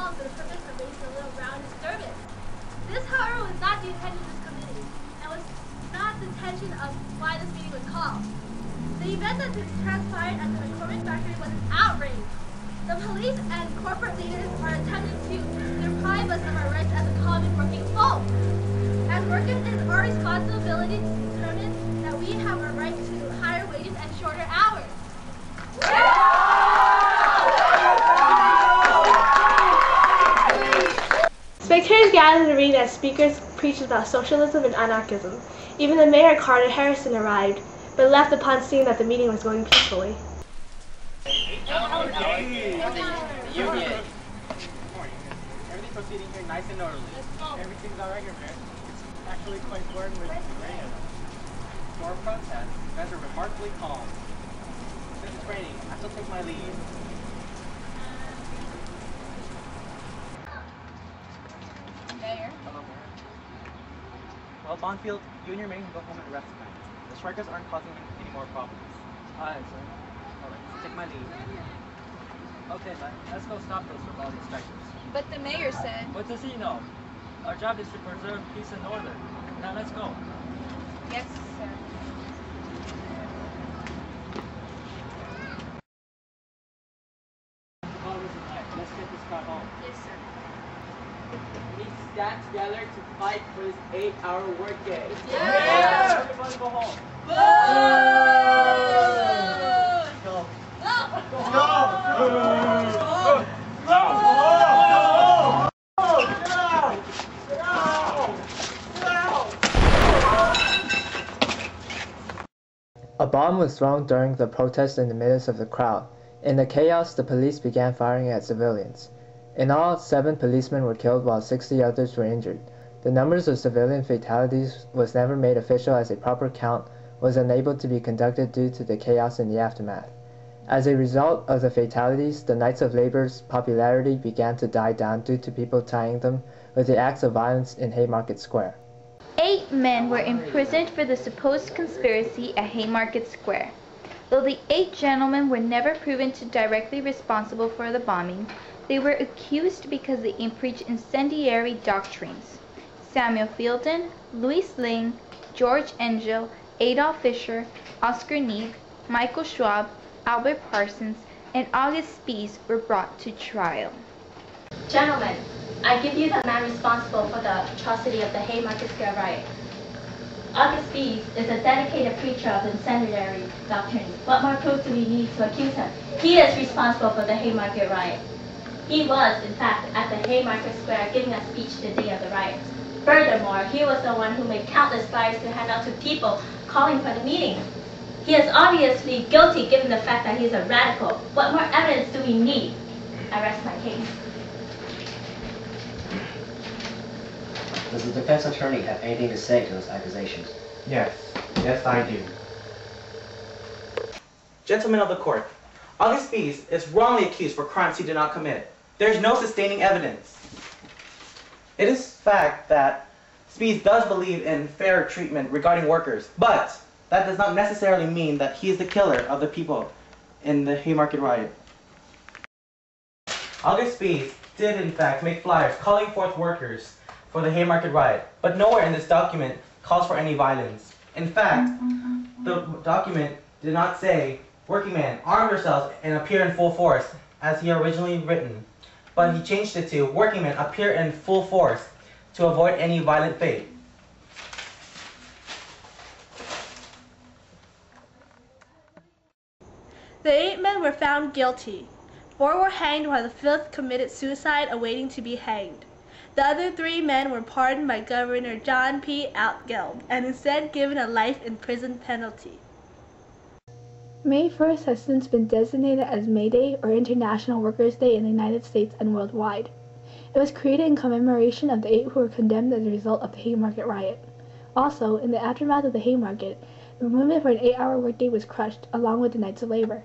call for the purpose of raising a little round disturbance. This, however, was not the intention of this committee, and was not the intention of why this meeting was called. The event that transpired at the McCormick factory was an outrage. The police and corporate leaders are attempting to deprive us of our rights as a common working folk. As workers, it is our responsibility to determine that we have a right to higher wages and shorter hours. Spectators gathered in the arena as speakers preached about socialism and anarchism. Even the mayor, Carter Harrison, arrived, but left upon seeing that the meeting was going peacefully. Union. Everything's proceeding here nice and orderly. Everything's alright here, man. It's actually quite warm with rain. For a protest, you guys are remarkably calm. Since it's raining, I shall take my leave. Mayor. Hello, Mayor. Well, Bonfield, you and your maid can go home and rest tonight. The strikers aren't causing any more problems. Alright, sir. Alright, so take my leave. Okay, then, let's go stop those rebellious strikers. But the mayor said... What does he know? Our job is to preserve peace and order. Now let's go. Yes, sir. Oh, listen, let's get this car home. Yes, sir. We stand together to fight for this 8-hour workday. Yeah! Everybody go home. A bomb was thrown during the protest in the midst of the crowd. In the chaos, the police began firing at civilians. In all, 7 policemen were killed while 60 others were injured. The numbers of civilian fatalities was never made official as a proper count was unable to be conducted due to the chaos in the aftermath. As a result of the fatalities, the Knights of Labor's popularity began to die down due to people tying them with the acts of violence in Haymarket Square. 8 men were imprisoned for the supposed conspiracy at Haymarket Square. Though the 8 gentlemen were never proven to directly responsible for the bombing, they were accused because they preached incendiary doctrines. Samuel Fielden, Louis Ling, George Engel, Adolf Fischer, Oscar Neebe, Michael Schwab, Albert Parsons, and August Spies were brought to trial. Gentlemen, I give you the man responsible for the atrocity of the Haymarket Square riot. August Spies is a dedicated preacher of incendiary doctrine. What more proof do we need to accuse him? He is responsible for the Haymarket riot. He was, in fact, at the Haymarket Square giving a speech the day of the riot. Furthermore, he was the one who made countless flyers to hand out to people calling for the meeting. He is obviously guilty given the fact that he is a radical. What more evidence do we need? I rest my case. Does the defense attorney have anything to say to those accusations? Yes, I do. Gentlemen of the court, August Spies is wrongly accused for crimes he did not commit. There is no sustaining evidence. It is fact that Spies does believe in fair treatment regarding workers, but that does not necessarily mean that he is the killer of the people in the Haymarket Riot. August Spies did in fact make flyers calling forth workers for the Haymarket Riot, but nowhere in this document calls for any violence. In fact, the document did not say, "Working men, arm yourselves and appear in full force," as he originally written, but he changed it to, "Working men, appear in full force to avoid any violent fate." The 8 men were found guilty. 4 were hanged while the 5th committed suicide awaiting to be hanged. The other 3 men were pardoned by Governor John P. Altgeld and instead given a life in prison penalty. May 1st has since been designated as May Day, or International Workers' Day, in the United States and worldwide. It was created in commemoration of the 8 who were condemned as a result of the Haymarket Riot. Also, in the aftermath of the Haymarket, the movement for an 8-hour workday was crushed, along with the Knights of Labor.